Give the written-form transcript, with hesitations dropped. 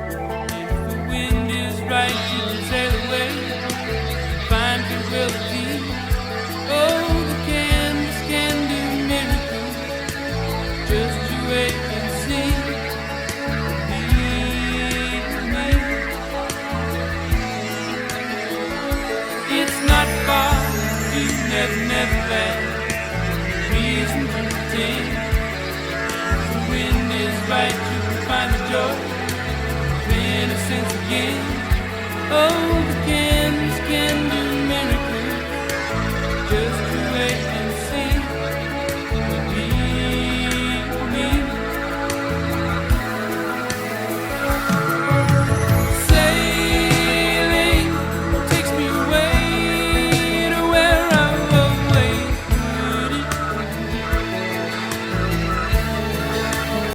If the wind is right, you can sail away, find tranquility. Oh, the canvas can do miracles. Just you wait and see. Believe me. It's not far to never land. Reason to pretend. If the wind is right, you can find the joy of innocence again. Oh.